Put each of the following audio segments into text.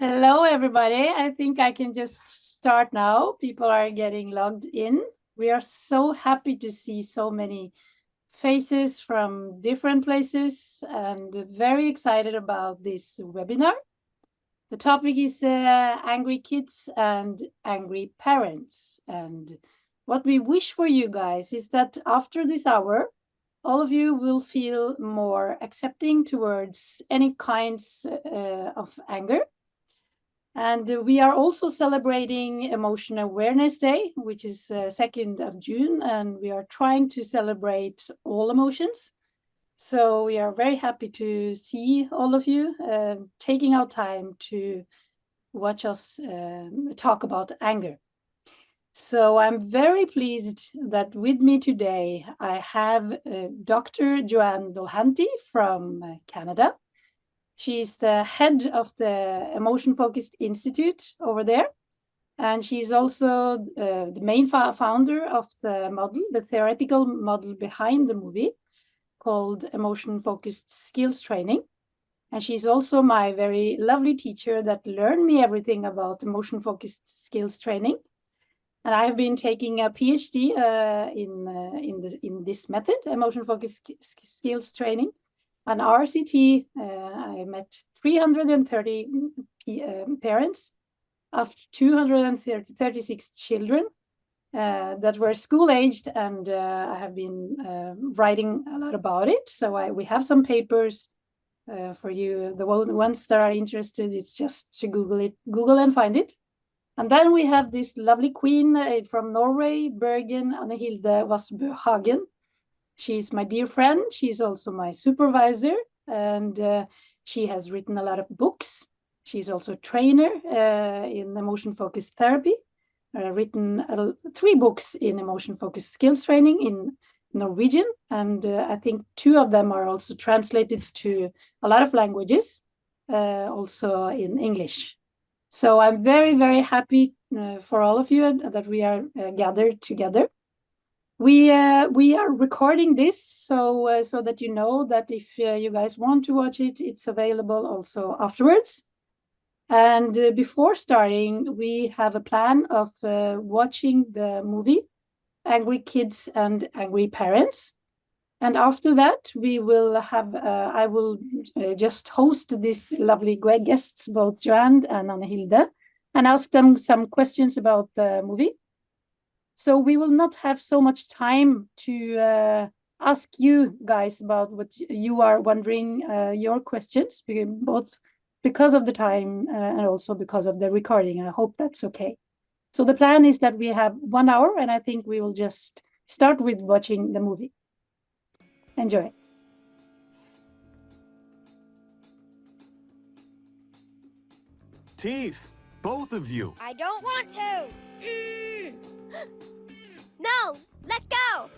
Hello, everybody. I think I can just start now. People are getting logged in. We are so happy to see so many faces from different places and very excited about this webinar. The topic is angry kids and angry parents. And what we wish for you guys is that after this hour, all of you will feel more accepting towards any kinds of anger. And we are also celebrating Emotional Awareness Day, which is 2nd of June, and we are trying to celebrate all emotions. So we are very happy to see all of you taking our time to watch us talk about anger. So I'm very pleased that with me today I have Dr. Joanne Dolhanty from Canada. She's the head of the Emotion Focused Institute over there. And she's also the main founder of the model, the theoretical model behind the movie called Emotion Focused Skills Training. And she's also my very lovely teacher that learned me everything about emotion focused skills training. And I have been taking a PhD in this method, emotion focused skills training. An RCT, I met 330 parents of 236 children that were school-aged, and I have been writing a lot about it. So we have some papers for you. The ones that are interested, it's just to Google and find it. And then we have this lovely queen from Norway, Bergen, Hilde Vassbø Hagen. She's my dear friend. She's also my supervisor, and she has written a lot of books. She's also a trainer in emotion-focused therapy, written 3 books in emotion-focused skills training in Norwegian, and I think 2 of them are also translated to a lot of languages, also in English. So I'm very, very happy for all of you that we are gathered together. We are recording this so that you know that if you guys want to watch it, it's available also afterwards. And before starting, we have a plan of watching the movie Angry Kids and Angry Parents. And after that, we will have I will just host these lovely great guests, both Joanne and Hilde, and ask them some questions about the movie. So we will not have so much time to ask you guys about what you are wondering, your questions, both because of the time and also because of the recording. I hope that's okay. So the plan is that we have 1 hour, and I think we will just start with watching the movie. Enjoy. Teeth, both of you. I don't want to. No, let go.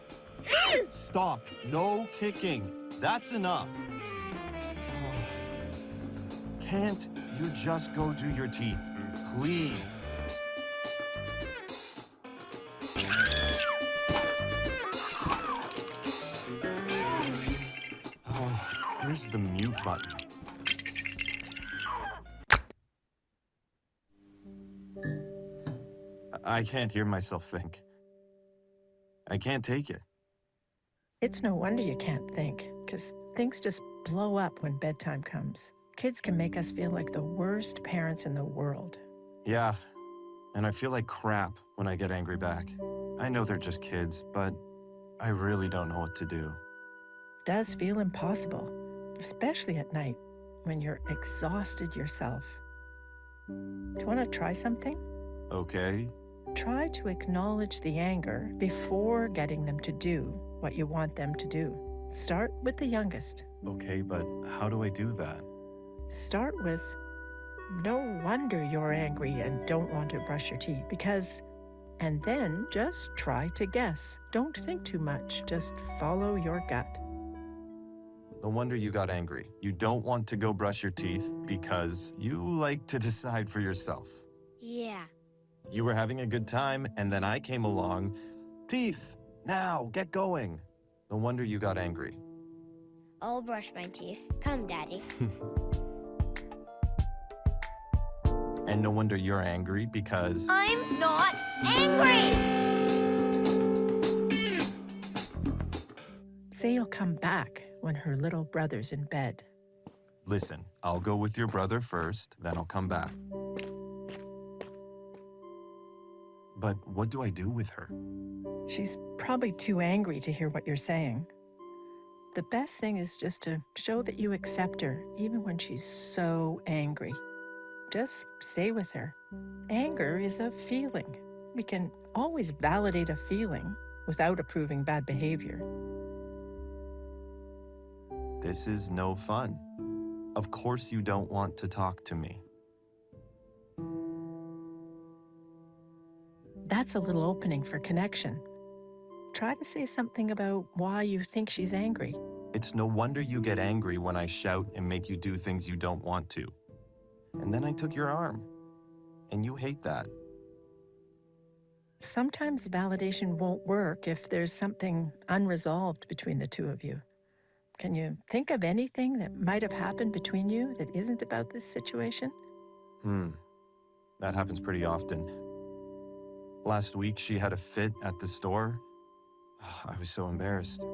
Stop. No kicking. That's enough. Can't you just go do your teeth, please? Oh, here's the mute button. I can't hear myself think. I can't take it. It's no wonder you can't think, because things just blow up when bedtime comes. Kids can make us feel like the worst parents in the world. Yeah, and I feel like crap when I get angry back. I know they're just kids, but I really don't know what to do. It does feel impossible, especially at night when you're exhausted yourself. Do you want to try something? Okay. Try to acknowledge the anger before getting them to do what you want them to do. Start with the youngest. Okay, but how do I do that? Start with, no wonder you're angry and don't want to brush your teeth, because, and then just try to guess. Don't think too much, just follow your gut. No wonder you got angry. You don't want to go brush your teeth because you like to decide for yourself. Yeah. You were having a good time, and then I came along. Teeth, now, get going. No wonder you got angry. I'll brush my teeth. Come, Daddy. And no wonder you're angry because... I'm not angry! Say you'll come back when her little brother's in bed. Listen, I'll go with your brother first, then I'll come back. But what do I do with her? She's probably too angry to hear what you're saying. The best thing is just to show that you accept her, even when she's so angry. Just stay with her. Anger is a feeling. We can always validate a feeling without approving bad behavior. This is no fun. Of course you don't want to talk to me. That's a little opening for connection. Try to say something about why you think she's angry. It's no wonder you get angry when I shout and make you do things you don't want to. And then I took your arm. And you hate that. Sometimes validation won't work if there's something unresolved between the two of you. Can you think of anything that might have happened between you that isn't about this situation? That happens pretty often. Last week, she had a fit at the store. I was so embarrassed.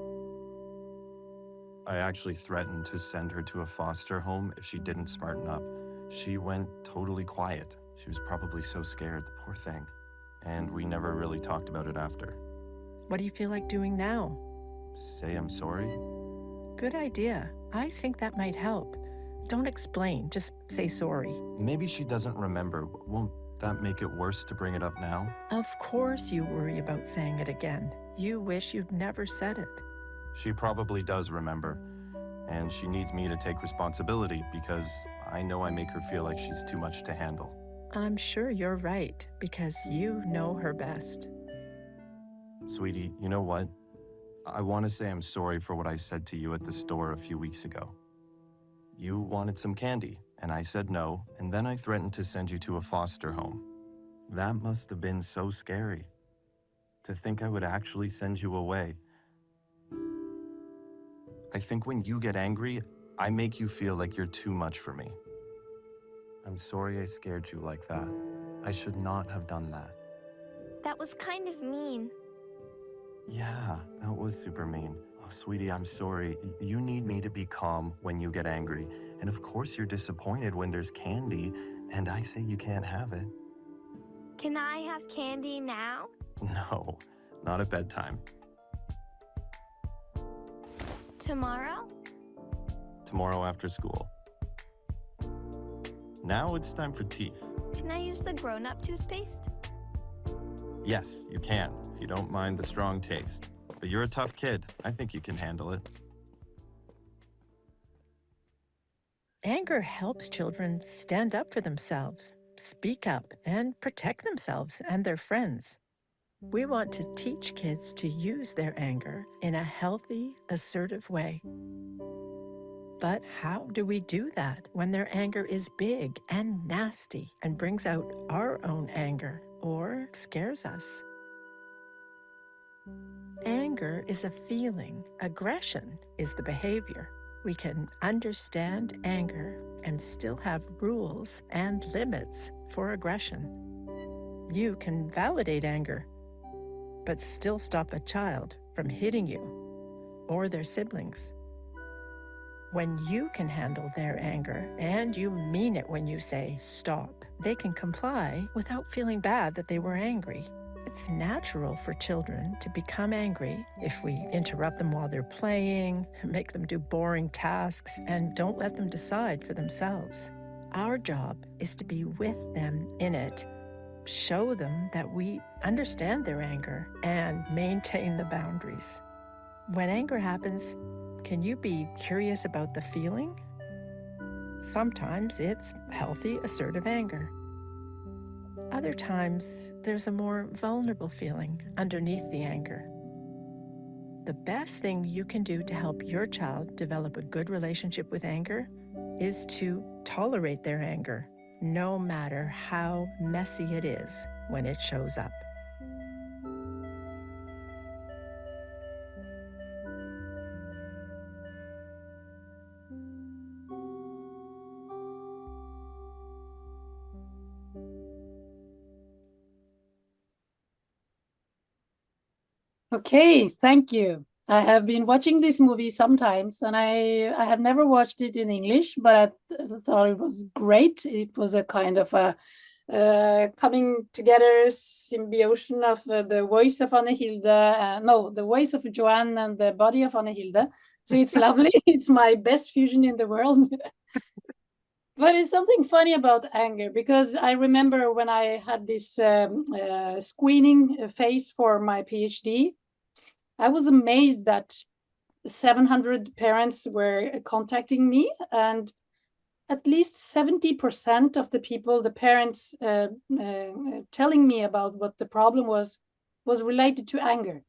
I actually threatened to send her to a foster home if she didn't smarten up. She went totally quiet. She was probably so scared, the poor thing. And we never really talked about it after. What do you feel like doing now? Say I'm sorry? Good idea. I think that might help. Don't explain, just say sorry. Maybe she doesn't remember. Won't that make it worse to bring it up now? Of course you worry about saying it again. You wish you'd never said it. She probably does remember. And she needs me to take responsibility because I know I make her feel like she's too much to handle. I'm sure you're right, because you know her best. Sweetie, you know what? I want to say I'm sorry for what I said to you at the store a few weeks ago. You wanted some candy, and I said no, and then I threatened to send you to a foster home. That must have been so scary. To think I would actually send you away. I think when you get angry, I make you feel like you're too much for me. I'm sorry I scared you like that. I should not have done that. That was kind of mean. Yeah, that was super mean. Oh, sweetie, I'm sorry. You need me to be calm when you get angry. And of course you're disappointed when there's candy, and I say you can't have it. Can I have candy now? No, not at bedtime. Tomorrow? Tomorrow after school. Now it's time for teeth. Can I use the grown-up toothpaste? Yes, you can, if you don't mind the strong taste. But you're a tough kid. I think you can handle it. Anger helps children stand up for themselves, speak up, and protect themselves and their friends. We want to teach kids to use their anger in a healthy, assertive way. But how do we do that when their anger is big and nasty and brings out our own anger or scares us? Anger is a feeling. Aggression is the behavior. We can understand anger and still have rules and limits for aggression. You can validate anger, but still stop a child from hitting you or their siblings. When you can handle their anger and you mean it when you say stop, they can comply without feeling bad that they were angry. It's natural for children to become angry if we interrupt them while they're playing, make them do boring tasks, and don't let them decide for themselves. Our job is to be with them in it, show them that we understand their anger, and maintain the boundaries. When anger happens, can you be curious about the feeling? Sometimes it's healthy, assertive anger. Other times, there's a more vulnerable feeling underneath the anger. The best thing you can do to help your child develop a good relationship with anger is to tolerate their anger, no matter how messy it is when it shows up. Okay, thank you. I have been watching this movie sometimes, and I have never watched it in English, but I thought it was great. It was a kind of a coming together symbiosis of the voice of Hilde, no, the voice of Joanne and the body of Hilde. So it's lovely. It's my best fusion in the world. But it's something funny about anger, because I remember when I had this screening phase for my PhD, I was amazed that 700 parents were contacting me, and at least 70% of the people, the parents telling me about what the problem was related to anger.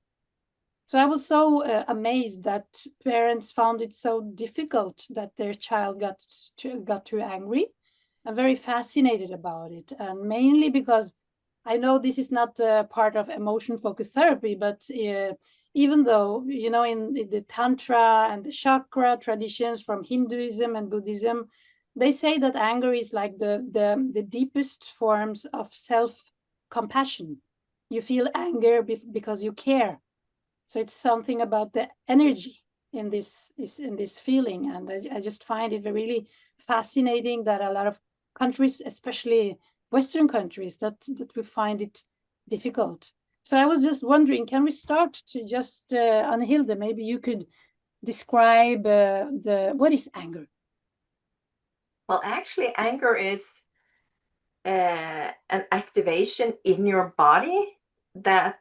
So I was so amazed that parents found it so difficult that their child got too angry. I'm very fascinated about it, and mainly because I know this is not part of emotion-focused therapy, but even though, in the Tantra and the chakra traditions from Hinduism and Buddhism, they say that anger is like the deepest forms of self-compassion. You feel anger because you care. So it's something about the energy in this feeling, and I just find it really fascinating that a lot of countries, especially Western countries, that we find it difficult. So I was just wondering, can we start to just Hilde, maybe you could describe what is anger? Well, actually, anger is an activation in your body that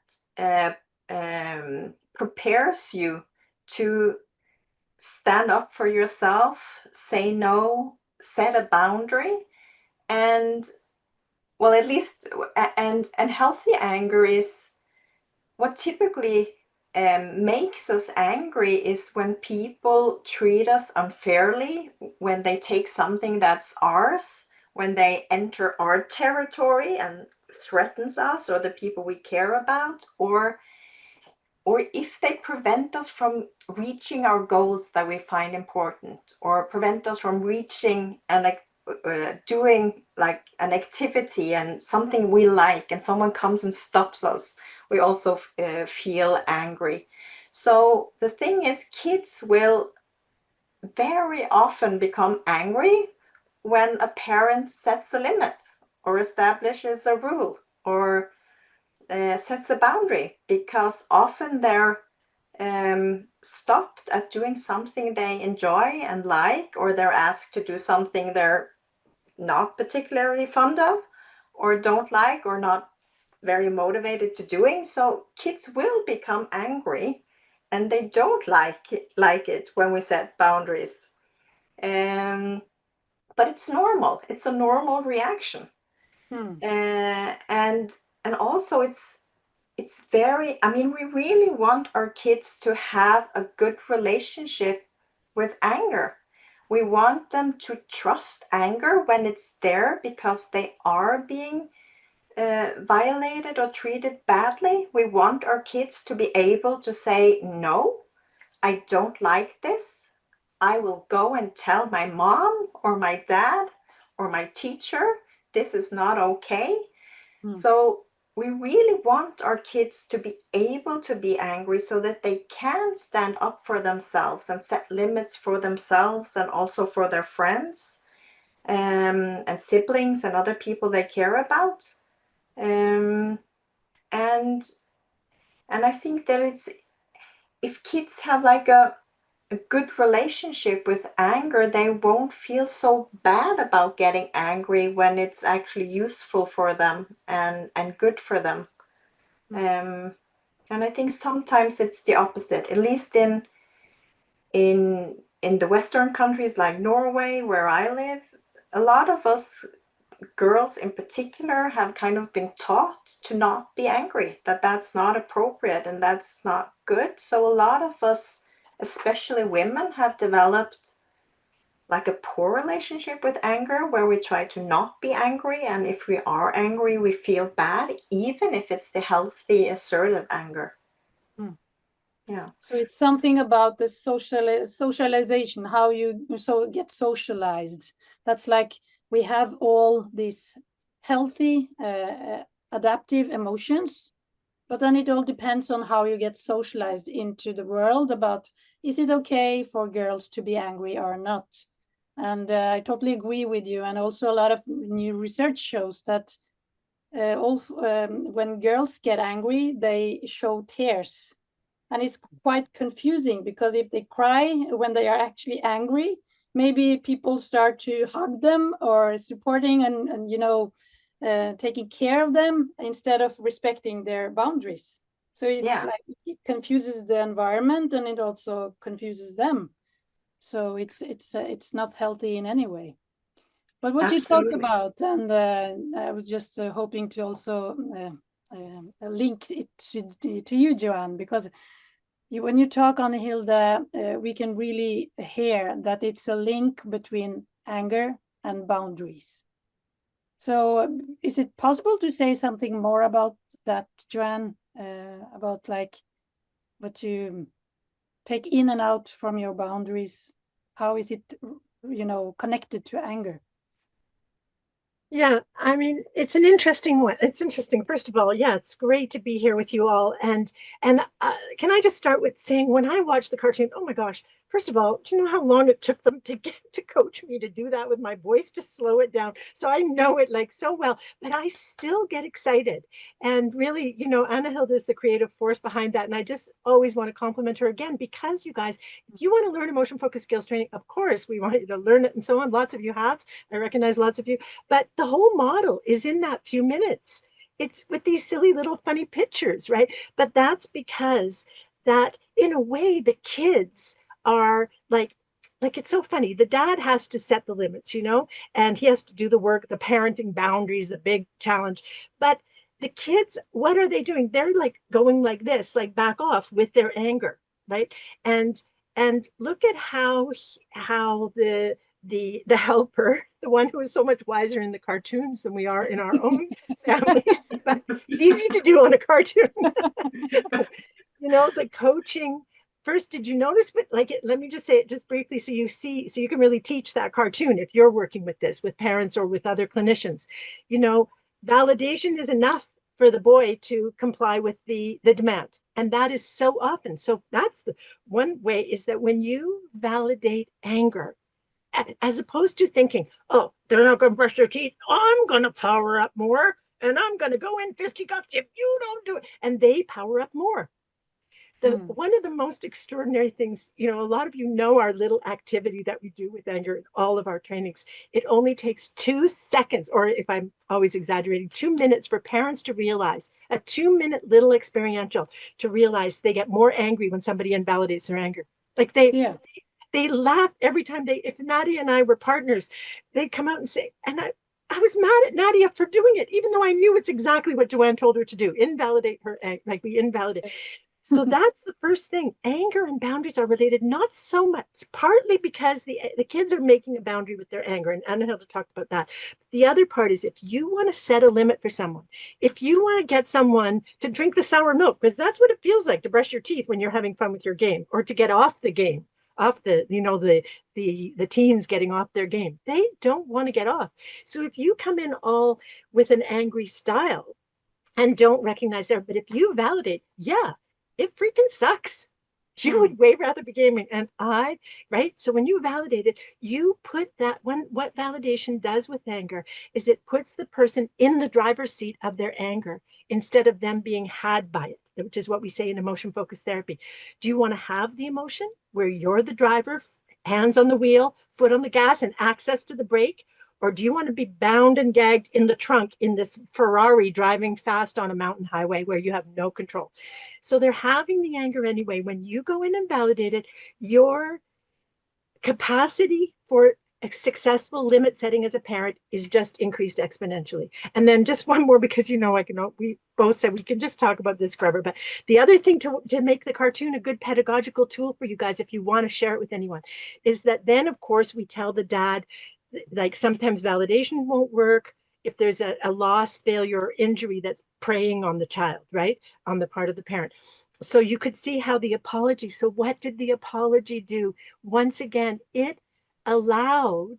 prepares you to stand up for yourself, say no, set a boundary, and well, at least, and healthy anger is what typically makes us angry is when people treat us unfairly, when they take something that's ours, when they enter our territory and threatens us or the people we care about, or if they prevent us from reaching our goals that we find important, or prevent us from reaching and doing like an activity and something we like, and someone comes and stops us, we also feel angry. So the thing is, kids will very often become angry when a parent sets a limit or establishes a rule or sets a boundary, because often they're stopped at doing something they enjoy and like, or they're asked to do something they're not particularly fond of or don't like or not very motivated to doing. So kids will become angry, and they don't like it when we set boundaries. But it's normal. It's a normal reaction. And also it's very, I mean, we really want our kids to have a good relationship with anger. We want them to trust anger when it's there because they are being violated or treated badly. We want our kids to be able to say, no, I don't like this. I will go and tell my mom or my dad or my teacher, this is not okay. So we really want our kids to be able to be angry so that they can stand up for themselves and set limits for themselves and also for their friends and siblings and other people they care about. And I think that it's, if kids have like a good relationship with anger, they won't feel so bad about getting angry when it's actually useful for them and good for them. And I think sometimes it's the opposite, at least in the Western countries like Norway, where I live. A lot of us girls in particular have kind of been taught to not be angry, that that's not appropriate and that's not good. So a lot of us, especially women, have developed like a poor relationship with anger, where we try to not be angry, and if we are angry we feel bad, even if it's the healthy assertive anger. Yeah. So it's something about the socialization, how you get socialized. That's like we have all these healthy adaptive emotions, But then it all depends on how you get socialized into the world about, is it okay for girls to be angry or not? And I totally agree with you. And also a lot of new research shows that when girls get angry, they show tears. And it's quite confusing because if they cry when they are actually angry, maybe people start to hug them or supporting and taking care of them instead of respecting their boundaries. So it's like it confuses the environment and it also confuses them. So it's not healthy in any way. But what you talked about, and I was just hoping to also link it to you, Joanne, because when you talk on Hilde, we can really hear that it's a link between anger and boundaries. So is it possible to say something more about that, Joanne, about like what you take in and out from your boundaries? How is it, connected to anger? Yeah, I mean, it's an interesting one. It's interesting. First of all, yeah, it's great to be here with you all. And can I just start with saying, when I watched the cartoon, oh my gosh, first of all, do you know how long it took them to get to coach me to do that with my voice, to slow it down? So I know it like so well, but I still get excited. And really, Anna Hilde is the creative force behind that. And I just always want to compliment her again, because you guys, if you want to learn emotion focused skills training, of course, we want you to learn it and so on. Lots of you have. I recognize lots of you. But the whole model is in that few minutes. It's with these silly little funny pictures, right? But that's because that, in a way, the kids are like it's so funny. The dad has to set the limits, and he has to do the work, the parenting boundaries, the big challenge. But the kids, what are they doing? They're like going like this, like back off with their anger, right? And look at how the helper, the one who is so much wiser in the cartoons than we are in our own families, but it's easy to do on a cartoon. The coaching. First, did you notice? But let me just say it just briefly, so you can really teach that cartoon if you're working with this with parents or with other clinicians. Validation is enough for the boy to comply with the demand, and that is so often. So that's the one way, is that when you validate anger, as opposed to thinking, oh, they're not going to brush their teeth, I'm going to power up more, and I'm going to go in fisticuffs if you don't do it, and they power up more. One of the most extraordinary things, a lot of you know our little activity that we do with anger in all of our trainings. It only takes 2 seconds, or if I'm always exaggerating, 2 minutes for parents to realize, a 2-minute little experiential, to realize they get more angry when somebody invalidates their anger. Like they laugh every time if Nadia and I were partners, they'd come out and say, and I was mad at Nadia for doing it, even though I knew it's exactly what Joanne told her to do, invalidate her, like we invalidate. So that's the first thing. Anger and boundaries are related, not so much, partly because the kids are making a boundary with their anger, and Anna Hilde talked about that. The other part is, if you want to set a limit for someone, if you want to get someone to drink the sour milk, because that's what it feels like to brush your teeth when you're having fun with your game, or to get off the game, off the teens getting off their game, they don't want to get off. So if you come in all with an angry style and don't recognize that, but if you validate, yeah, it freaking sucks. You would way rather be gaming. And right? So when you validate it, you put that one, what validation does with anger is it puts the person in the driver's seat of their anger instead of them being had by it, which is what we say in emotion focused therapy. Do you want to have the emotion where you're the driver, hands on the wheel, foot on the gas, and access to the brake? Or do you want to be bound and gagged in the trunk in this Ferrari driving fast on a mountain highway where you have no control? So they're having the anger anyway. When you go in and validate it, your capacity for a successful limit setting as a parent is just increased exponentially. And then just one more, because we both said we can just talk about this forever. But the other thing to make the cartoon a good pedagogical tool for you guys, if you want to share it with anyone, is that then, of course, we tell the dad, like, sometimes validation won't work if there's a loss, failure, or injury that's preying on the child, right? On the part of the parent. So you could see how the apology, so what did the apology do? Once again, it allowed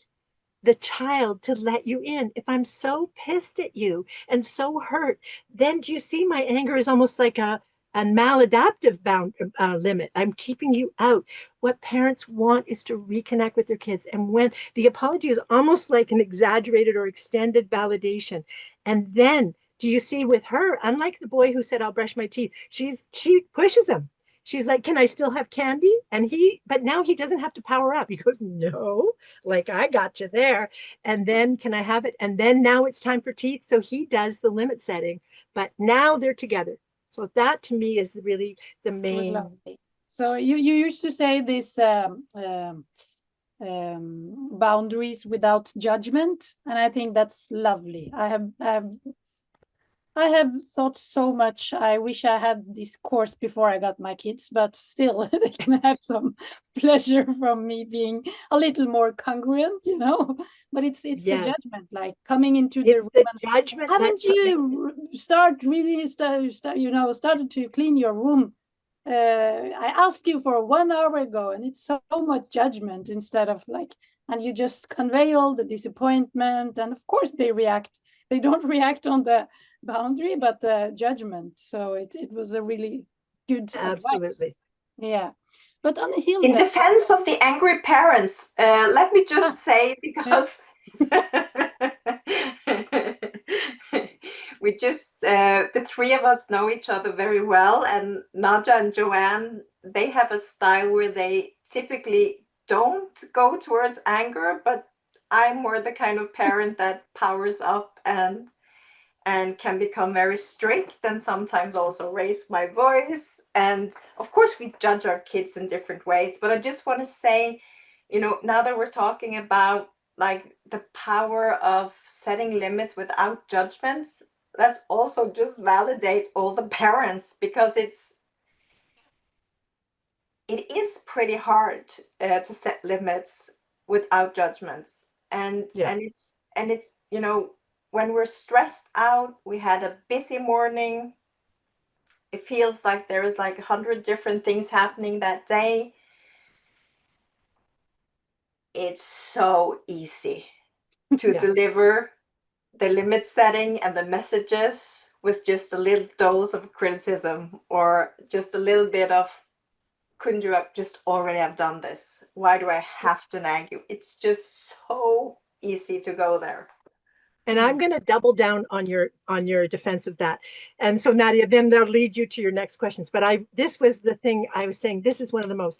the child to let you in. If I'm so pissed at you and so hurt, then do you see my anger is almost like a maladaptive limit. I'm keeping you out. What parents want is to reconnect with their kids. And when the apology is almost like an exaggerated or extended validation. And then do you see with her, unlike the boy who said, I'll brush my teeth, she pushes him. She's like, can I still have candy? But now he doesn't have to power up. He goes, no, like I got you there. And then can I have it? And then now it's time for teeth. So he does the limit setting, but now they're together. So that to me is really the main. Lovely. So you used to say this boundaries without judgment, and I think that's lovely. I have thought so much. I wish I had this course before I got my kids, but still, they can have some pleasure from me being a little more congruent, you know. But it's Yes. the judgment, like coming into It's the room. the judgment. Haven't you started to clean your room? I asked you for 1 hour ago, and it's so much judgment instead of like, and you just convey all the disappointment, and of course they react. They don't react on the boundary, but the judgment. So it was a really good Absolutely. advice. Yeah, but on the Hilde, in defense of the angry parents, let me just say, because we just the three of us know each other very well, and Nadja and Joanne, they have a style where they typically don't go towards anger, but I'm more the kind of parent that powers up and can become very strict, and sometimes also raise my voice. And of course we judge our kids in different ways, but I just want to say, now that we're talking about like the power of setting limits without judgments, let's also just validate all the parents, because it is pretty hard to set limits without judgments. And it's when we're stressed out, we had a busy morning, it feels like there is like 100 different things happening that day. It's so easy to deliver the limit setting and the messages with just a little dose of criticism, or just a little bit of, couldn't you have just already have done this? Why do I have to nag you? It's just so easy to go there. And I'm going to double down on your defense of that. And so Nadia, then that'll lead you to your next questions. But this was the thing I was saying, this is one of the most,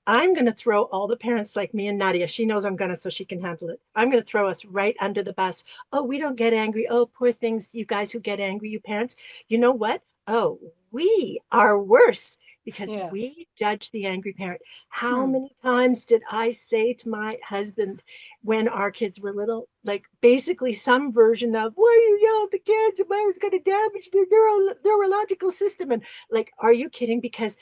I'm going to throw all the parents like me and Nadia, she knows I'm going to, so she can handle it. I'm going to throw us right under the bus. Oh, we don't get angry. Oh, poor things, you guys who get angry, you parents. You know what? Oh, we are worse, because we judge the angry parent. How many times did I say to my husband when our kids were little, like basically some version of, why do you yell at the kids? If I was going to damage their neurological system. And like, are you kidding? Because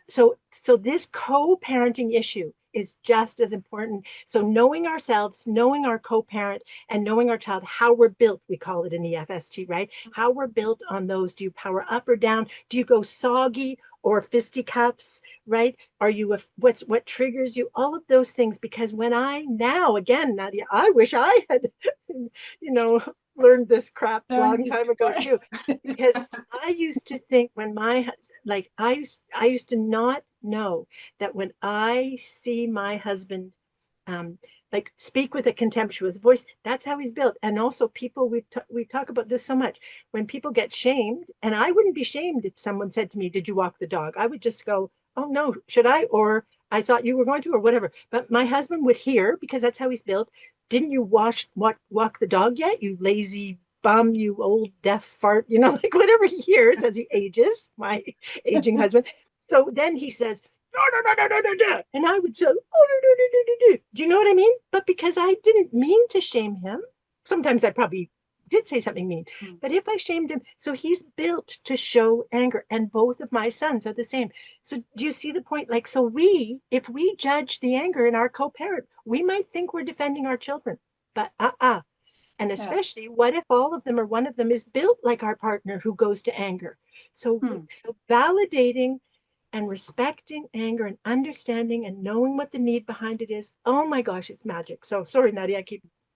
so this co-parenting issue is just as important. So knowing ourselves, knowing our co-parent, and knowing our child, how we're built, we call it in EFST, right? How we're built on those. Do you power up or down? Do you go soggy or fisticuffs, right? Are you what triggers you? All of those things. Because again, Nadia, I wish I had, learned this crap a long time ago too. Because I used to think I used to not know that when I see my husband speak with a contemptuous voice, that's how he's built. And also people, we talk about this so much, when people get shamed, and I wouldn't be shamed if someone said to me, did you walk the dog? I would just go, oh no, should I? Or I thought you were going to, or whatever. But my husband would hear, because that's how he's built. Didn't you walk the dog yet, you lazy bum, you old deaf fart, like whatever he hears as he ages, my aging husband. So then he says, no, no, no, no, no, no, no. And I would say, oh, no, no, no, no, no, no. Do you know what I mean? But because I didn't mean to shame him, sometimes I probably did say something mean, but if I shamed him, so he's built to show anger, and both of my sons are the same. So do you see the point? Like, so if we judge the anger in our co-parent, we might think we're defending our children, but and especially, what if all of them or one of them is built like our partner who goes to anger? So validating and respecting anger and understanding and knowing what the need behind it is. Oh my gosh, it's magic. So sorry, Nadia,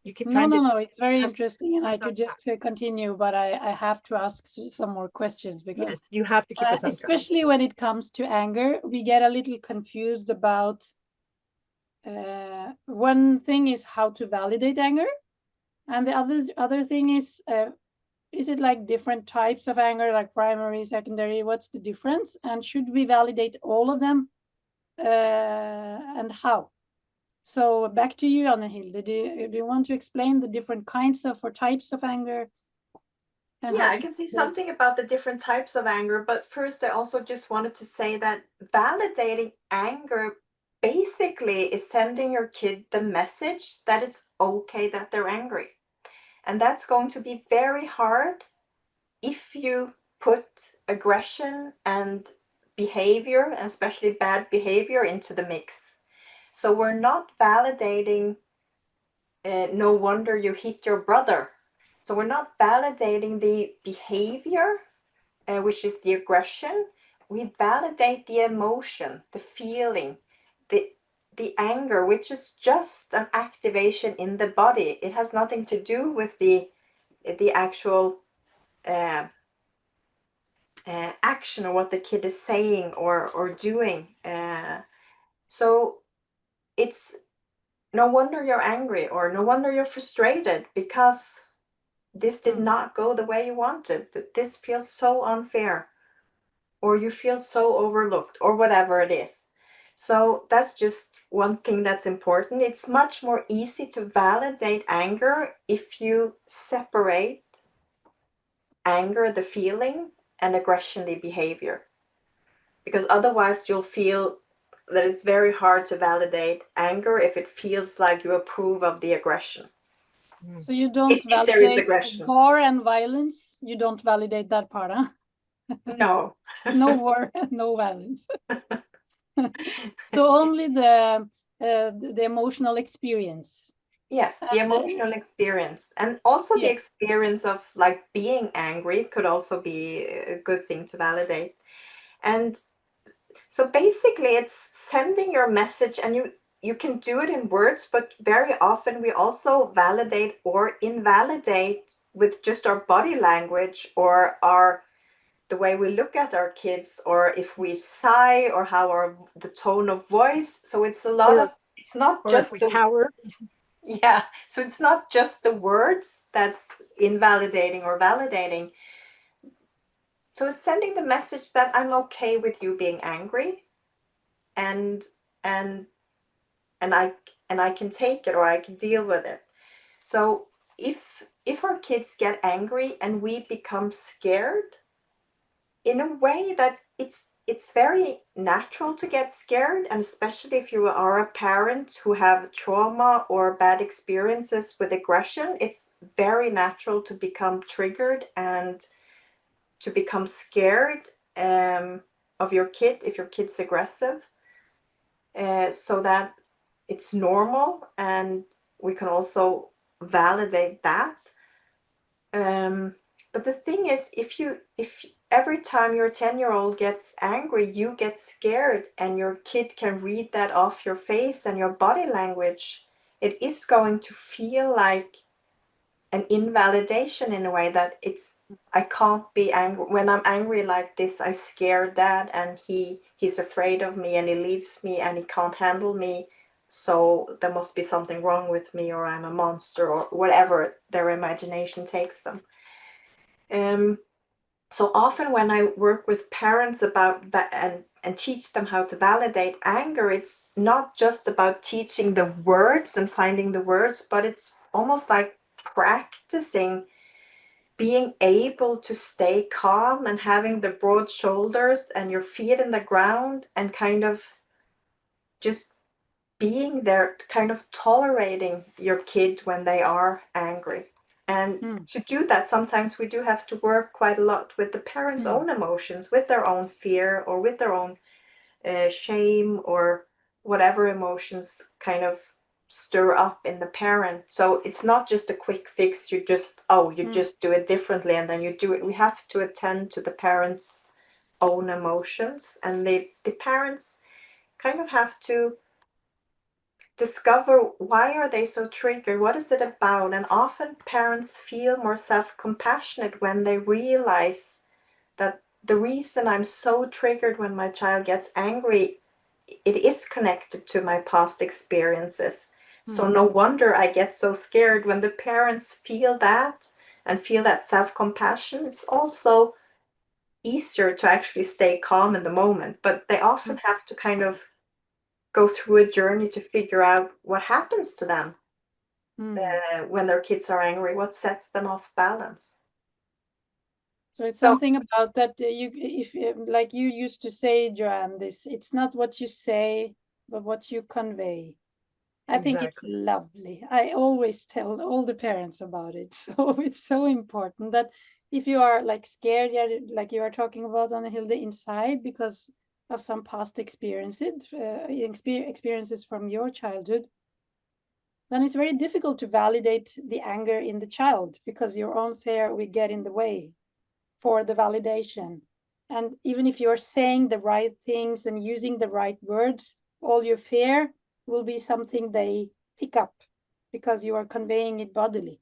you keep trying No, it's very Yes, interesting, and I us on could just continue, but I have to ask some more questions because Yes, you have to keep us on track. especially when it comes to anger, we get a little confused about one thing is how to validate anger, and the other thing is it like different types of anger, like primary, secondary? What's the difference? And should we validate all of them, and how? So back to you, Hilde. Do you want to explain the different kinds of or types of anger? And Yeah, I can say something about the different types of anger, but first I also just wanted to say that validating anger basically is sending your kid the message that it's okay that they're angry. And that's going to be very hard if you put aggression and behavior, and especially bad behavior, into the mix. So we're not validating, no wonder you hit your brother. So we're not validating the behavior, which is the aggression. We validate the emotion, the feeling, the anger, which is just an activation in the body. It has nothing to do with the actual action or what the kid is saying or doing. So it's no wonder you're angry, or no wonder you're frustrated, because this did not go the way you wanted. That this feels so unfair, or you feel so overlooked, or whatever it is. So that's just one thing that's important. It's much more easy to validate anger if you separate anger, the feeling, and aggression, the behavior. Because otherwise you'll feel that it's very hard to validate anger if it feels like you approve of the aggression. So you don't if there is validate aggression. war and violence? You don't validate that part, huh? No. No war, no violence. So only the emotional experience. Yes, the emotional experience, and also the experience of like being angry could also be a good thing to validate. And so basically it's sending your message, and you can do it in words, but very often we also validate or invalidate with just our body language, or the way we look at our kids, or if we sigh, or how the tone of voice. So it's a lot of, it's not just the power. Yeah, so it's not just the words that's invalidating or validating. So it's sending the message that I'm okay with you being angry, and I can take it, or I can deal with it. So if our kids get angry and we become scared, in a way that it's very natural to get scared, and especially if you are a parent who have trauma or bad experiences with aggression, it's very natural to become triggered and to become scared of your kid if your kid's aggressive. So that it's normal, and we can also validate that. But the thing is, if every time your 10-year-old gets angry, you get scared, and your kid can read that off your face and your body language, it is going to feel like an invalidation in a way, that I can't be angry. When I'm angry like this, I scare Dad, and he's afraid of me, and he leaves me, and he can't handle me. So there must be something wrong with me, or I'm a monster, or whatever their imagination takes them. So often when I work with parents about and teach them how to validate anger, it's not just about teaching the words and finding the words, but it's almost like practicing being able to stay calm and having the broad shoulders and your feet in the ground, and kind of just being there, kind of tolerating your kid when they are angry. And to do that, sometimes we do have to work quite a lot with the parents' own emotions, with their own fear, or with their own shame, or whatever emotions kind of stir up in the parent. So it's not just a quick fix. You just do it differently, and then you do it. We have to attend to the parents' own emotions, and the parents kind of have to discover why are they so triggered, what is it about. And often parents feel more self-compassionate when they realize that the reason I'm so triggered when my child gets angry, it is connected to my past experiences. So no wonder I get so scared. When the parents feel that and feel that self-compassion, it's also easier to actually stay calm in the moment. But they often have to kind of go through a journey to figure out what happens to them when their kids are angry, what sets them off balance. So it's something about that if like you used to say, Joanne, this, it's not what you say, but what you convey. I think it's lovely. I always tell all the parents about it. So it's so important that if you are like scared, yeah, like you are talking about on Hilde, inside because of some past experiences from your childhood, then it's very difficult to validate the anger in the child because your own fear will get in the way for the validation. And even if you're saying the right things and using the right words, all your fear will be something they pick up because you are conveying it bodily.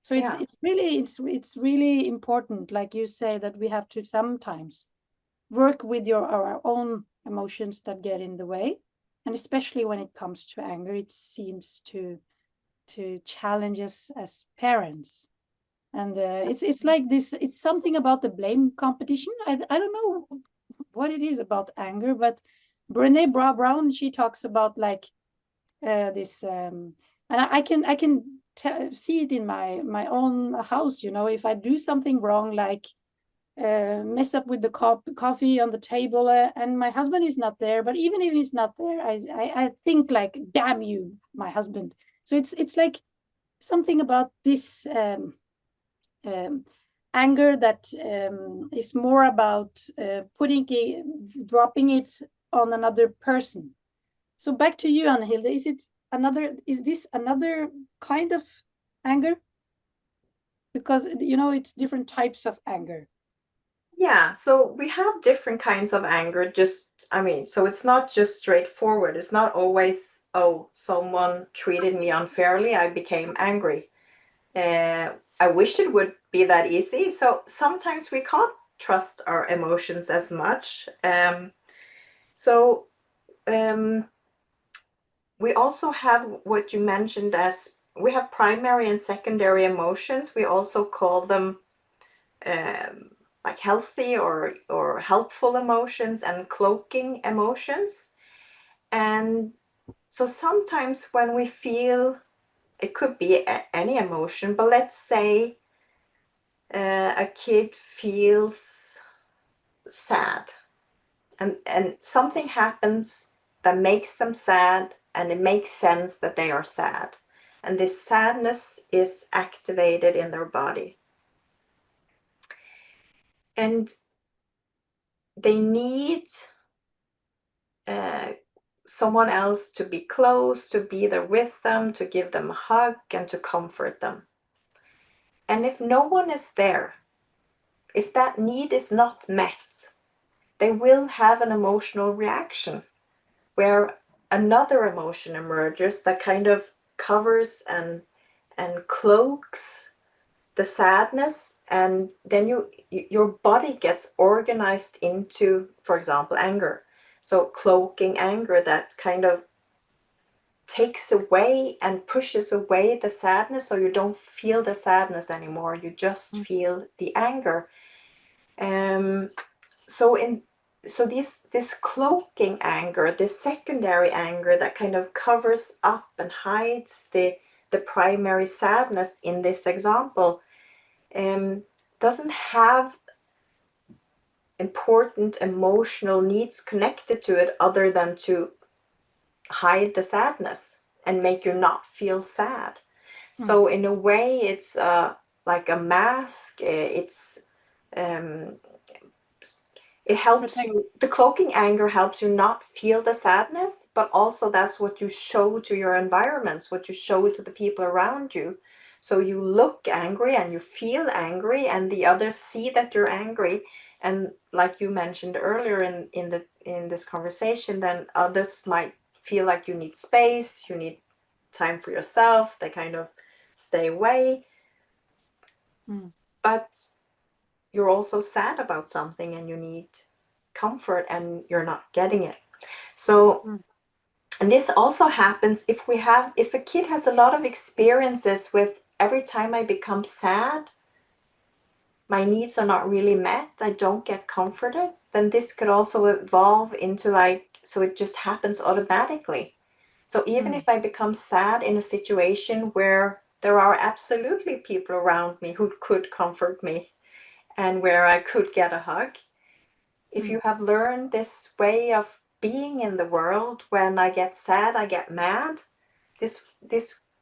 So it's really important, like you say, that we have to sometimes work with our own emotions that get in the way, and especially when it comes to anger, it seems to challenge us as parents. And it's like this, it's something about the blame competition. I don't know what it is about anger, but Brené Brown, she talks about like this and I can see it in my own house, you know, if I do something wrong, like mess up with the coffee on the table, and my husband is not there, but even if he's not there, I think like, damn you, my husband. So it's like something about this anger that is more about dropping it on another person. So back to you, Hilde. Is this another kind of anger? Because, you know, it's different types of anger. Yeah, so we have different kinds of anger. So it's not just straightforward. It's not always, oh, someone treated me unfairly, I became angry. I wish it would be that easy. So sometimes we can't trust our emotions as much. We also have what you mentioned as, we have primary and secondary emotions. We also call them like healthy or helpful emotions and cloaking emotions. And so sometimes when we feel, it could be any emotion, but let's say a kid feels sad and something happens that makes them sad, and it makes sense that they are sad, and this sadness is activated in their body, and they need someone else to be close, to be there with them, to give them a hug and to comfort them. And if no one is there, if that need is not met, they will have an emotional reaction where another emotion emerges that kind of covers and cloaks the sadness, and then your body gets organized into, for example, anger. So cloaking anger, that kind of takes away and pushes away the sadness, so you don't feel the sadness anymore, you just feel the anger. So this cloaking anger, this secondary anger that kind of covers up and hides the primary sadness in this example, doesn't have important emotional needs connected to it other than to hide the sadness and make you not feel sad. So in a way, it's like a mask. It helps you, the cloaking anger helps you not feel the sadness, but also that's what you show to your environments, what you show to the people around you. So you look angry and you feel angry, and the others see that you're angry, And like you mentioned earlier in this conversation, then others might feel like you need space, you need time for yourself, they kind of stay away. But you're also sad about something and you need comfort and you're not getting it. So and this also happens if a kid has a lot of experiences with every time I become sad, my needs are not really met, I don't get comforted, then this could also evolve into like, so it just happens automatically. So even if I become sad in a situation where there are absolutely people around me who could comfort me and where I could get a hug, if you have learned this way of being in the world, when I get sad, I get mad, this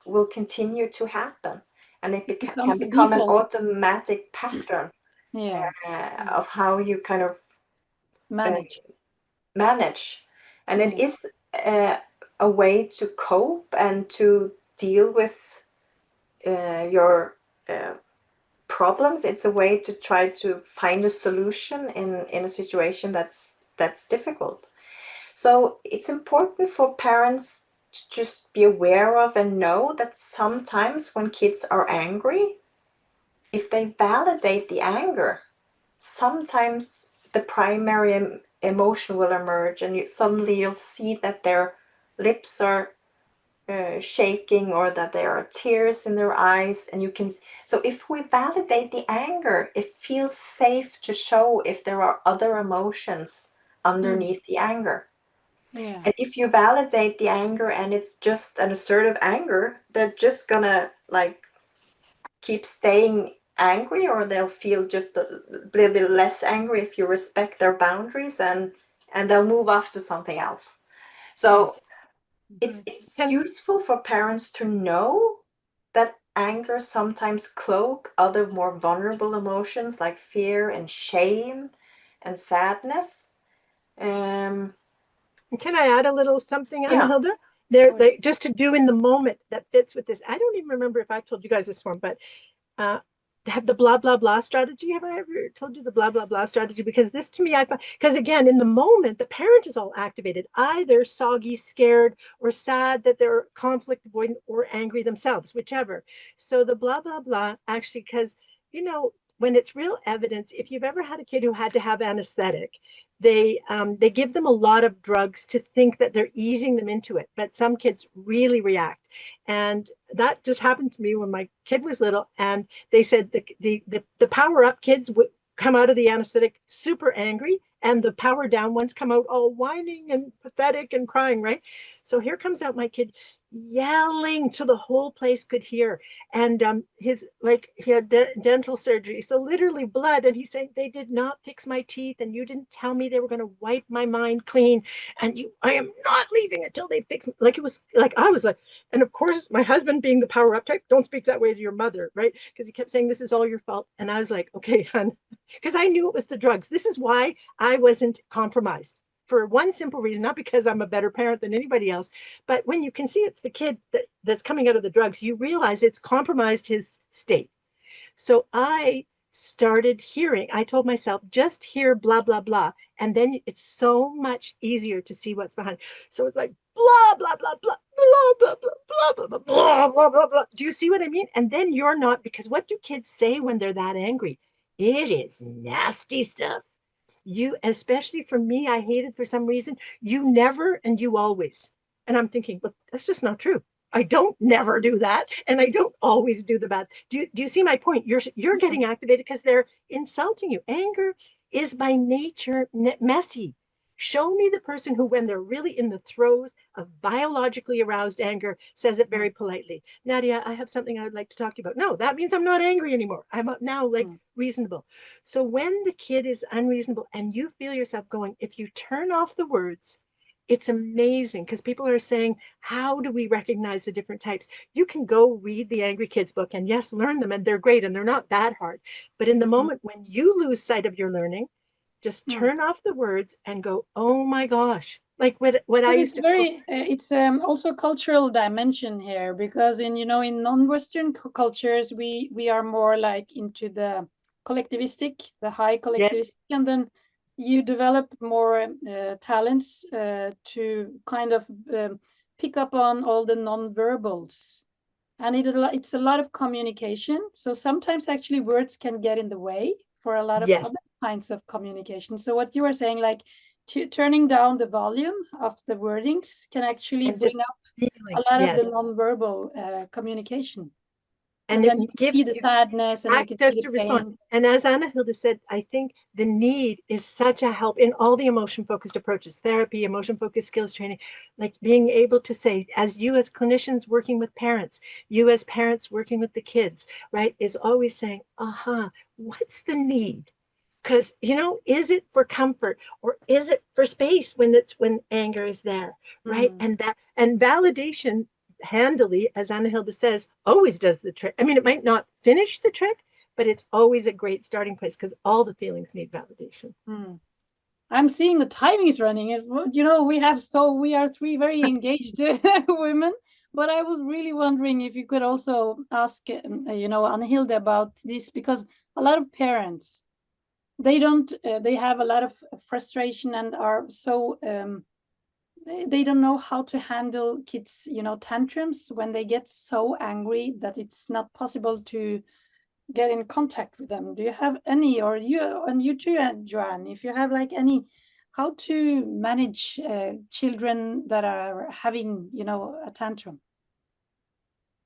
will continue to happen. And it can become an automatic pattern of how you kind of manage. And it is a way to cope and to deal with your problems. It's a way to try to find a solution in a situation that's difficult. So it's important for parents to just be aware of and know that sometimes when kids are angry, if they validate the anger, sometimes the primary emotion will emerge, and suddenly you'll see that their lips are shaking, or that there are tears in their eyes, and you can. So if we validate the anger, it feels safe to show if there are other emotions underneath the anger. And if you validate the anger and it's just an assertive anger, they're just gonna like keep staying angry, or they'll feel just a little bit less angry if you respect their boundaries, and they'll move off to something else. So it's useful for parents to know that anger sometimes cloak other more vulnerable emotions like fear and shame and sadness. Can I add a little something, Hilde? There, just to do in the moment that fits with this. I don't even remember if I've told you guys this one, but have the blah blah blah strategy. Have I ever told you the blah blah blah strategy? Because this to me, because again, in the moment, the parent is all activated, either soggy, scared, or sad that they're conflict avoidant or angry themselves, whichever. So the blah blah blah actually, because when it's real evidence, if you've ever had a kid who had to have anesthetic, they give them a lot of drugs to think that they're easing them into it, but some kids really react. And that just happened to me when my kid was little, and they said the power up kids would come out of the anesthetic super angry, and the power down ones come out all whining and pathetic and crying, right? So here comes out my kid yelling till the whole place could hear. And he had dental surgery, so literally blood. And he's saying, they did not fix my teeth, and you didn't tell me they were going to wipe my mind clean, and I am not leaving until they fix me. Like, it was like, I was like, and of course my husband, being the power up type, don't speak that way to your mother, right? Because he kept saying, this is all your fault. And I was like, okay, hon, because I knew it was the drugs. This is why I wasn't compromised, for one simple reason, not because I'm a better parent than anybody else, but when you can see it's the kid that's coming out of the drugs, you realize it's compromised his state. So I started hearing, I told myself, just hear blah, blah, blah. And then it's so much easier to see what's behind. So it's like blah, blah, blah, blah, blah, blah, blah, blah, blah, blah, blah, blah, blah. Do you see what I mean? And then you're not, because what do kids say when they're that angry? It is nasty stuff. You, especially for me, I hate it for some reason. You never and you always. And I'm thinking, but that's just not true. I don't never do that, and I don't always do the bad. Do you see my point? You're getting activated because they're insulting you. Anger is by nature messy. Show me the person who, when they're really in the throes of biologically aroused anger, says it very politely. Nadia, I have something I would like to talk to you about. No, that means I'm not angry anymore. I'm now like reasonable. So when the kid is unreasonable and you feel yourself going, if you turn off the words, it's amazing, because people are saying, how do we recognize the different types? You can go read the Angry Kids book and yes, learn them, and they're great and they're not that hard. But in the moment when you lose sight of your learning, just turn off the words and go, oh my gosh. Like what I used to it's also cultural dimension here, because in non-Western cultures we are more like into the collectivistic, the high collectivistic, and then you develop more talents to kind of pick up on all the non-verbals. And it's a lot of communication. So sometimes actually words can get in the way for a lot of other kinds of communication. So what you were saying, like turning down the volume of the wordings can actually bring up a lot of the non-verbal communication. And then you can see the sadness and you can see the pain. And as Hilde said, I think the need is such a help in all the emotion-focused approaches, therapy, emotion-focused skills training, like being able to say, as you as clinicians working with parents, you as parents working with the kids, right, is always saying, what's the need? Because, is it for comfort or is it for space when anger is there, right? And validation handily, as Hilde says, always does the trick. I mean, it might not finish the trick, but it's always a great starting place because all the feelings need validation. I'm seeing the timing is running. We are three very engaged women, but I was really wondering if you could also ask, Hilde about this, because a lot of parents, they have a lot of frustration and are so they don't know how to handle kids, tantrums when they get so angry that it's not possible to get in contact with them. Do you have any, or you too, Joanne, if you have like any, how to manage children that are having, a tantrum?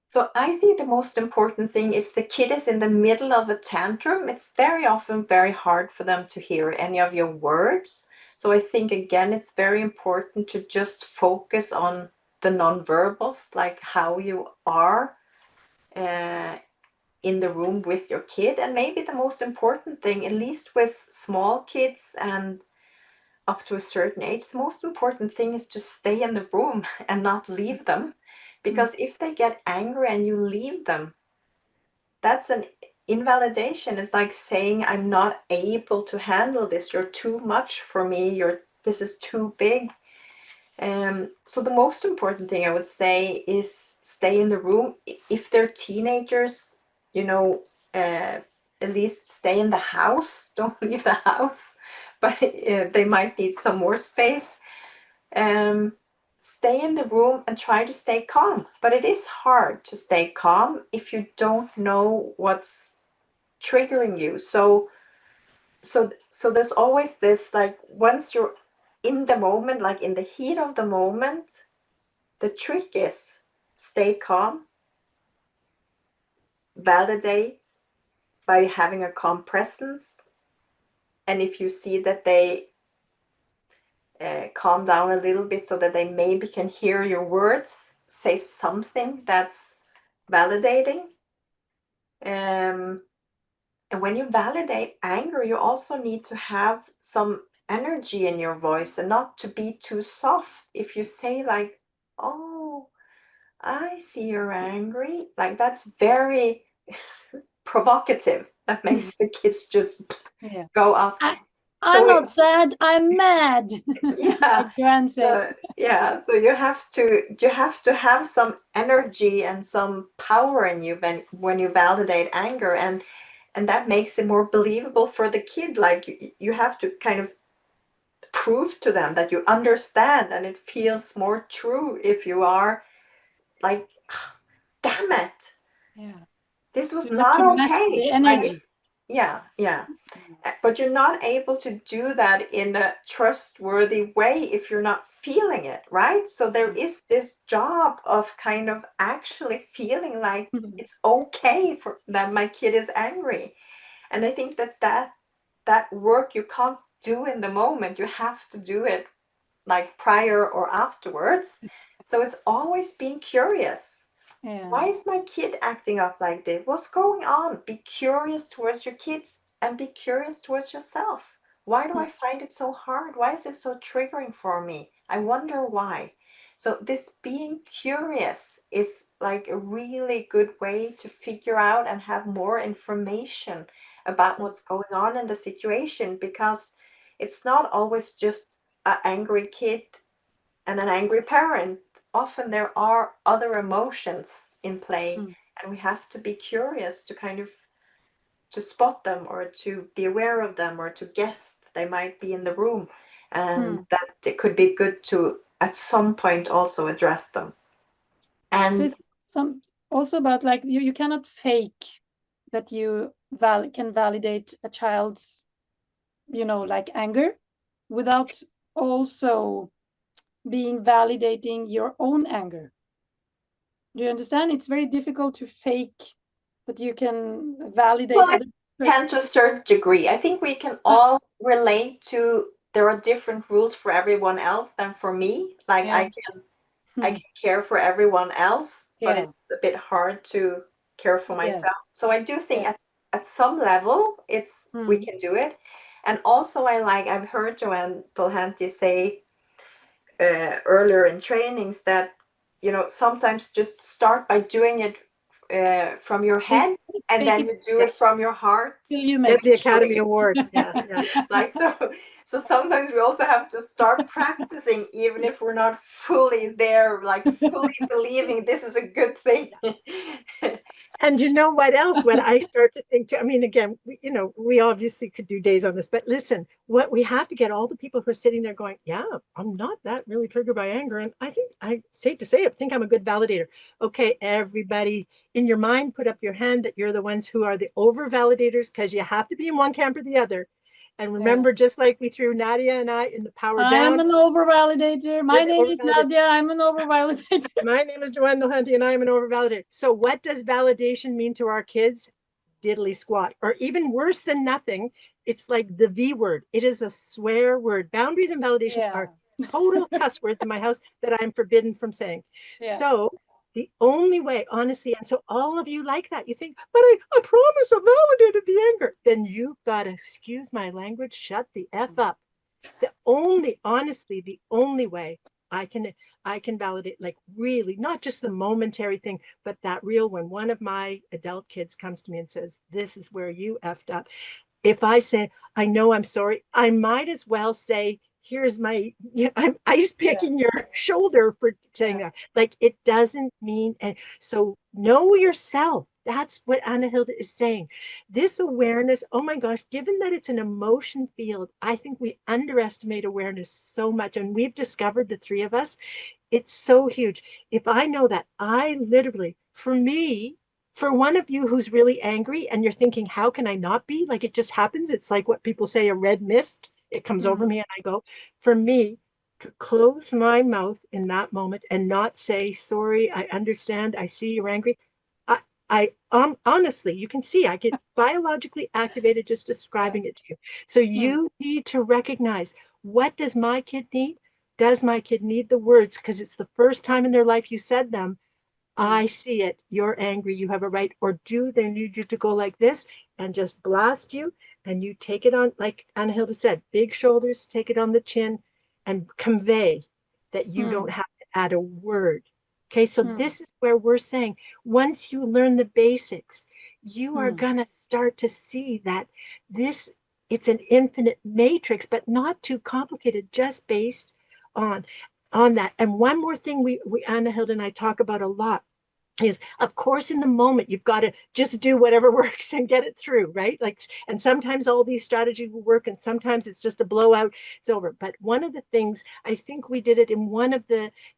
So I think the most important thing, if the kid is in the middle of a tantrum, it's very often very hard for them to hear any of your words. So I think, again, it's very important to just focus on the nonverbals, like how you are in the room with your kid. And maybe the most important thing, at least with small kids and up to a certain age, the most important thing is to stay in the room and not leave them. Because if they get angry and you leave them, that's an invalidation. It's like saying, I'm not able to handle this. You're too much for me. This is too big. So the most important thing I would say is stay in the room. If they're teenagers, at least stay in the house. Don't leave the house. But they might need some more space. Stay in the room and try to stay calm. But it is hard to stay calm if you don't know what's triggering you. So there's always this, like, once you're in the moment, like in the heat of the moment, the trick is stay calm, validate by having a calm presence. And if you see that they calm down a little bit so that they maybe can hear your words, say something that's validating. And when you validate anger, you also need to have some energy in your voice and not to be too soft. If you say like, oh, I see you're angry, like that's very provocative. That makes the kids just go up. I'm not sad, I'm mad. Yeah. Like Joanne says. So you have to have some energy and some power in you when you validate anger, and that makes it more believable for the kid. Like you have to kind of prove to them that you understand, and it feels more true if you are like, damn it. Yeah. This was You not okay. The energy. Yeah. But you're not able to do that in a trustworthy way if you're not feeling it, right? So there is this job of kind of actually feeling like it's okay for that my kid is angry. And I think that work you can't do in the moment. You have to do it like prior or afterwards. So it's always being curious. Why is my kid acting up like this? What's going on? Be curious towards your kids and be curious towards yourself. Why do I find it so hard? Why is it so triggering for me? I wonder why. So this being curious is like a really good way to figure out and have more information about what's going on in the situation, because it's not always just an angry kid and an angry parent. Often there are other emotions in play, and we have to be curious to kind of to spot them or to be aware of them or to guess that they might be in the room, and that it could be good to at some point also address them. And so it's also about like you cannot fake that you can validate a child's, like anger, without also being validating your own anger. Do you understand? It's very difficult to fake that you can validate other people. Can to a certain degree. I think we can all relate to there are different rules for everyone else than for me. Like I can care for everyone else, but it's a bit hard to care for myself. So I do think at some level we can do it. And also I've heard Joanne Dolhanty say earlier in trainings that sometimes just start by doing it from your head, and then you do it from your heart. You get the Academy Award. Yeah. Like so sometimes we also have to start practicing, even if we're not fully there, like fully believing this is a good thing. And you know what else? When I start to think, I mean, again, we obviously could do days on this, but listen, what we have to get all the people who are sitting there going, yeah, I'm not that really triggered by anger. And I think I hate to say it, think I'm a good validator. Okay, everybody in your mind, put up your hand that you're the ones who are the over validators, because you have to be in one camp or the other. And remember, just like we threw Nadia and I in the power down. I'm an over validator. My name is Nadia. I'm an over validator. My name is Joanne Dolhanty, and I am an over validator. So what does validation mean to our kids? Diddly squat, or even worse than nothing. It's like the V word. It is a swear word. Boundaries and validation are total cuss words in my house that I'm forbidden from saying. So the only way, honestly, and so all of you like that, you think, but I promise I validated the anger. Then you've got to, excuse my language, shut the F up. Honestly, the only way I can validate, like really, not just the momentary thing, but that real one. One of my adult kids comes to me and says, this is where you effed up. If I say, I know I'm sorry, I might as well say, here's my, I'm ice picking your shoulder for saying that. Like, it doesn't mean, and so know yourself. That's what Anna Hilde is saying. This awareness, oh my gosh, given that it's an emotion field, I think we underestimate awareness so much. And we've discovered, the three of us, it's so huge. If I know that, I literally, for me, for one of you who's really angry and you're thinking, how can I not be? Like, it just happens. It's like what people say, a red mist. It comes over me and I go, for me, to close my mouth in that moment and not say, sorry, I understand, I see you're angry. I honestly, you can see I get biologically activated just describing it to you. So you need to recognize, what does my kid need? Does my kid need the words because it's the first time in their life you said them? I see it. You're angry. You have a right. Or do they need you to go like this and just blast you? And you take it on, like Anna Hilde said, big shoulders, take it on the chin and convey that you don't have to add a word. Okay, so this is where we're saying, once you learn the basics, you are going to start to see that it's an infinite matrix, but not too complicated, just based on that. And one more thing we Anna Hilde and I talk about a lot is, of course, in the moment, you've got to just do whatever works and get it through, right? Like, and sometimes all these strategies will work, and sometimes it's just a blowout, it's over. But one of the things, I think we did it in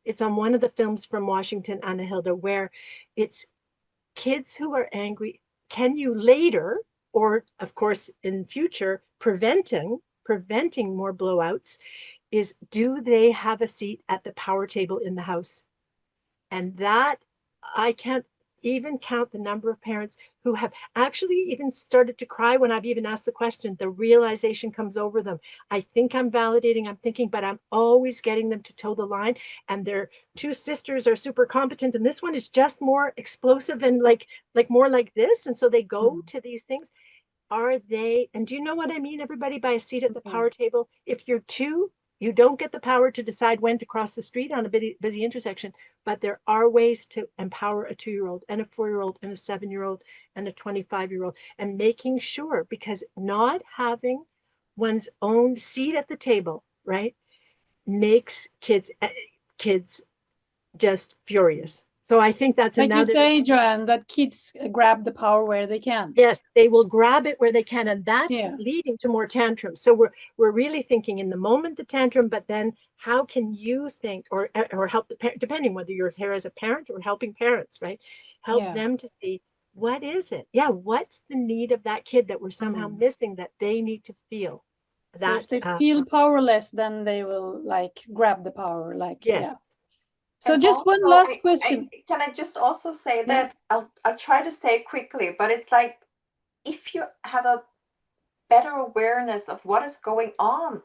it's on one of the films from Washington, Anna Hilde, where it's kids who are angry, can you later, or of course in future, preventing more blowouts, is, do they have a seat at the power table in the house? And that, I can't even count the number of parents who have actually even started to cry when I've even asked the question. The realization comes over them. I think I'm validating, I'm thinking, but I'm always getting them to toe the line. And their two sisters are super competent, and this one is just more explosive and like more like this. And so they go to these things. Are they, and do you know what I mean, everybody, by a seat at the power table? If you're two, you don't get the power to decide when to cross the street on a busy intersection, but there are ways to empower a 2-year-old and a 4-year-old and a 7-year-old and a 25-year-old, and making sure, because not having one's own seat at the table, right, makes kids just furious. So I think that's Like you another. say, Joanne, that kids grab the power where they can. Yes, they will grab it where they can, and that's Yeah. leading to more tantrums. So we're really thinking in the moment the tantrum, but then how can you think or help the parent, depending whether you're here as a parent or helping parents, right? Help Yeah. them to see what is it? Yeah, what's the need of that kid that we're somehow missing that they need to feel? So That if they feel powerless, then they will like grab the power. Like yes. yeah. So And just one also, last question. can I just also say Yeah. that I'll try to say it quickly, but it's like if you have a better awareness of what is going on,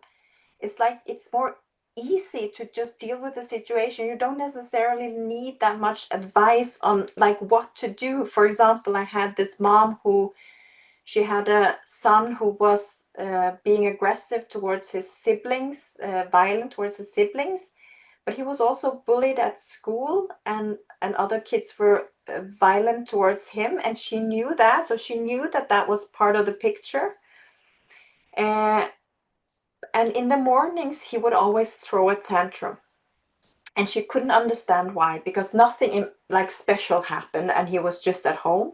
it's like it's more easy to just deal with the situation. You don't necessarily need that much advice on like what to do. For example, I had this mom who she had a son who was being aggressive towards his siblings, violent towards his siblings, but he was also bullied at school, and other kids were violent towards him, and she knew that. So she knew that that was part of the picture. And in the mornings, he would always throw a tantrum. And she couldn't understand why, because nothing like special happened, and he was just at home.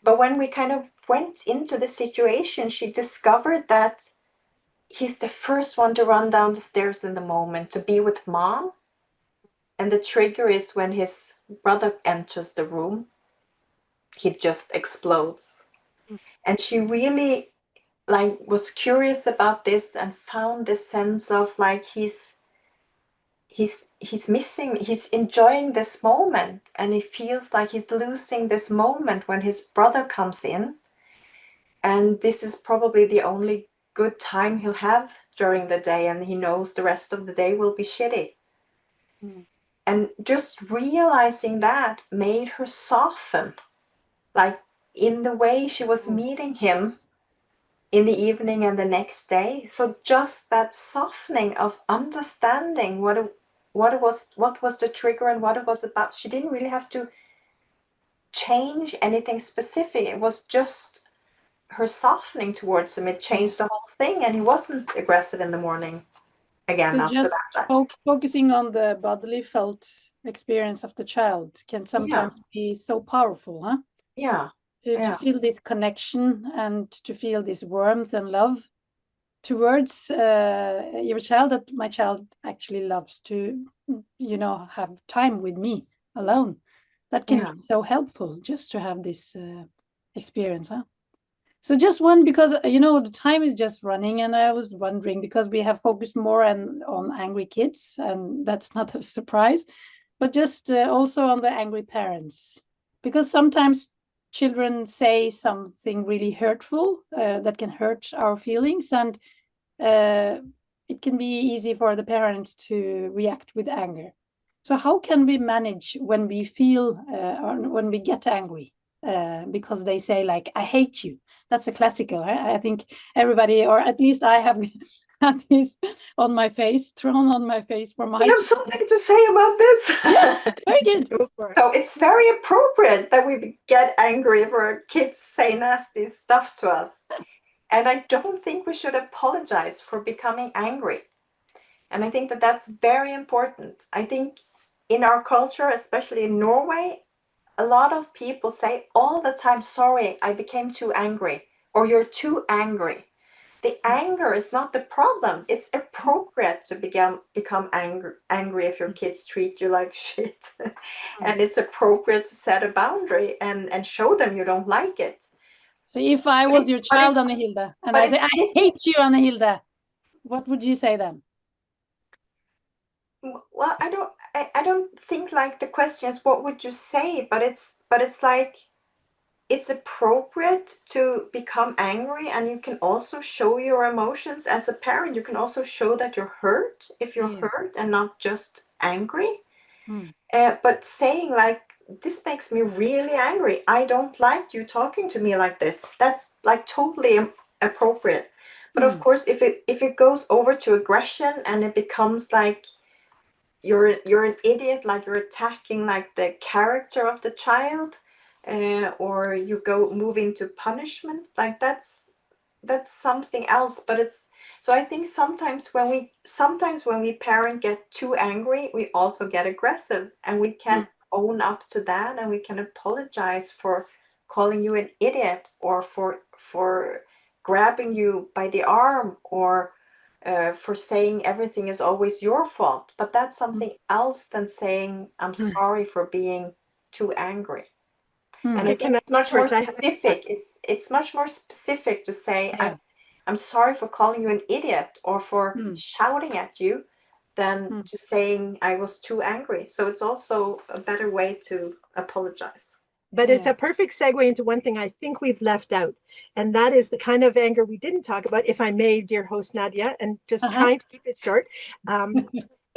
But when we kind of went into the situation, she discovered that he's the first one to run down the stairs in the moment to be with mom. And the trigger is when his brother enters the room, he just explodes. And she really like was curious about this and found this sense of like he's missing, he's enjoying this moment, and he feels like he's losing this moment when his brother comes in, and this is probably the only good time he'll have during the day, and he knows the rest of the day will be shitty. And just realizing that made her soften, like in the way she was meeting him in the evening and the next day. So just that softening of understanding what was the trigger and what it was about. She didn't really have to change anything specific. It was just her softening towards him. It changed the whole thing, and he wasn't aggressive in the morning again So after just that. focusing on the bodily felt experience of the child can sometimes be so powerful, huh? Yeah. To feel this connection and to feel this warmth and love towards your child, that my child actually loves to, have time with me alone. That can be so helpful just to have this experience, huh? So just one, because the time is just running, and I was wondering, because we have focused more on angry kids, and that's not a surprise, but just also on the angry parents, because sometimes children say something really hurtful that can hurt our feelings, and it can be easy for the parents to react with anger. So how can we manage when we feel or when we get angry because they say like, I hate you? That's a classical. I think everybody, or at least I have had this on my face, thrown on my face for my... You have something to say about this? Yeah, very good. So it's very appropriate that we get angry if our kids say nasty stuff to us. And I don't think we should apologize for becoming angry. And I think that that's very important. I think in our culture, especially in Norway, a lot of people say all the time, sorry, I became too angry, or you're too angry. The anger is not the problem. It's appropriate to become angry if your kids treat you like shit. And it's appropriate to set a boundary and show them you don't like it. So if I was your child, Anne-Hilde, and I say, I hate you, Anne-Hilde, what would you say then? Well, I don't think like the question is what would you say, but it's like it's appropriate to become angry, and you can also show your emotions as a parent. You can also show that you're hurt if you're hurt and not just angry. But saying like, this makes me really angry, I don't like you talking to me like this, that's like totally appropriate. But of course, if it goes over to aggression and it becomes like you're an idiot, like you're attacking like the character of the child, or you move into punishment, like that's something else. But it's, so I think sometimes when we parent get too angry, we also get aggressive, and we can own up to that, and we can apologize for calling you an idiot, or for grabbing you by the arm, or for saying everything is always your fault. But that's something else than saying I'm sorry for being too angry. And I think it's much more specific. It's much more specific to say, I'm sorry for calling you an idiot or for shouting at you, than to saying I was too angry. So it's also a better way to apologize. But it's a perfect segue into one thing I think we've left out, and that is the kind of anger we didn't talk about, if I may, dear host Nadia, and just trying to keep it short.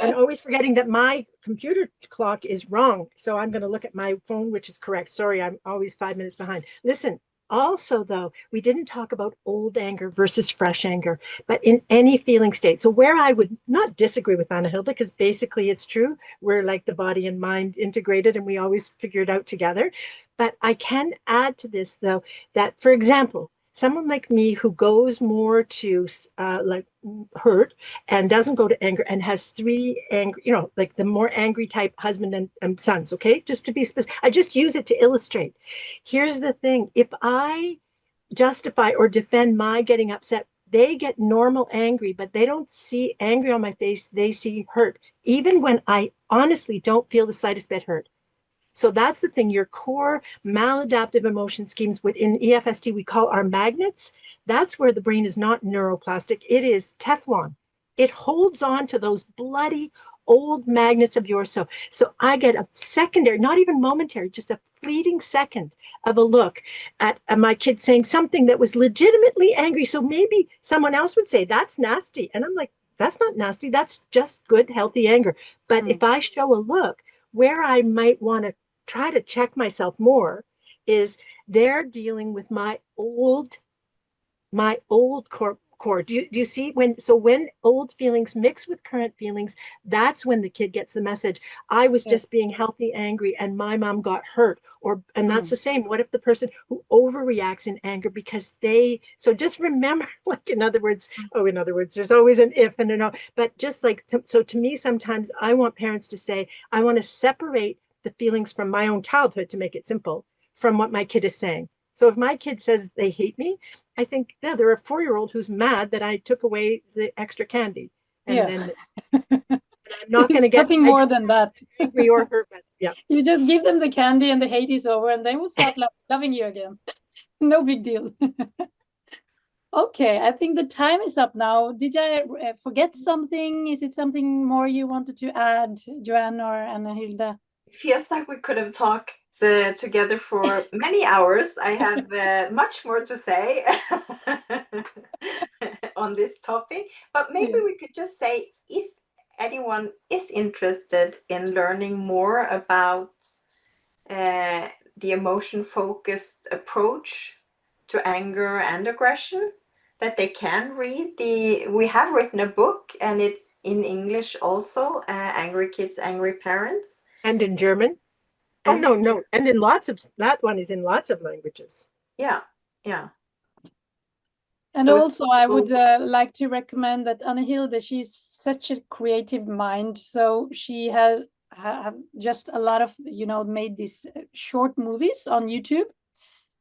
And always forgetting that my computer clock is wrong. So I'm going to look at my phone, which is correct. Sorry, I'm always 5 minutes behind. Listen, also, though, we didn't talk about old anger versus fresh anger, but in any feeling state. So where I would not disagree with Anna Hilde, because basically it's true. We're like the body and mind integrated, and we always figure it out together. But I can add to this, though, that, for example, someone like me who goes more to like hurt and doesn't go to anger, and has 3 angry, like the more angry type husband and sons, okay? Just to be specific, I just use it to illustrate. Here's the thing. If I justify or defend my getting upset, they get normal angry, but they don't see angry on my face. They see hurt, even when I honestly don't feel the slightest bit hurt. So that's the thing. Your core maladaptive emotion schemes, within EFST we call our magnets. That's where the brain is not neuroplastic. It is Teflon. It holds on to those bloody old magnets of yours. So I get a secondary, not even momentary, just a fleeting second of a look at my kid saying something that was legitimately angry. So maybe someone else would say, that's nasty. And I'm like, that's not nasty. That's just good, healthy anger. But if I show a look, where I might want to try to check myself more is they're dealing with my old core. Do you see when old feelings mix with current feelings, that's when the kid gets the message. I was just being healthy angry and my mom got hurt, and that's the same. What if the person who overreacts in anger because so just remember, like, in other words, there's always an if and a no, but just like, so to me, sometimes I want parents to say, I want to separate the feelings from my own childhood, to make it simple, from what my kid is saying. So if my kid says they hate me, I think, they're a 4-year-old who's mad that I took away the extra candy. And then I'm not going to get nothing more than that. Angry or hurt, but you just give them the candy and the hate is over, and they will start loving you again. No big deal. Okay, I think the time is up now. Did I forget something? Is it something more you wanted to add, Joanne or Anna Hilde? It feels like we could have talked together for many hours. I have much more to say on this topic, but maybe we could just say, if anyone is interested in learning more about the emotion-focused approach to anger and aggression, that they can read we have written a book, and it's in English also, Angry Kids, Angry Parents. And in German. And no. And that one is in lots of languages. Yeah. And so also I would like to recommend that Anna Hilde, she's such a creative mind. So she has just a lot of, made these short movies on YouTube.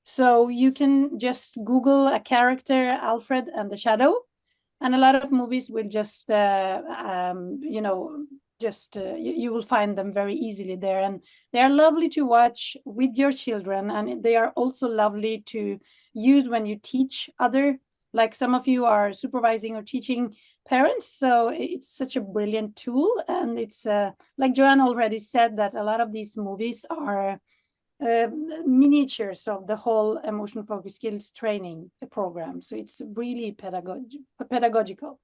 So you can just Google a character, Alfred and the Shadow, and a lot of movies will just, you will find them very easily there. And they are lovely to watch with your children. And they are also lovely to use when you teach other, like some of you are supervising or teaching parents. So it's such a brilliant tool. And it's like Joanne already said, that a lot of these movies are miniatures of the whole emotion focused skills training program. So it's really pedagogical.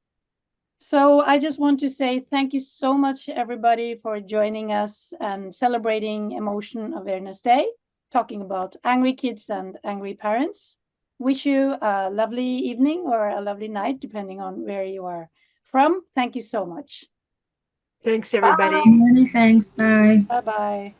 So I just want to say thank you so much, everybody, for joining us and celebrating Emotion Awareness Day, talking about angry kids and angry parents. Wish you a lovely evening or a lovely night, depending on where you are from. Thank you so much. Thanks, everybody. Many thanks. Bye. Bye-bye.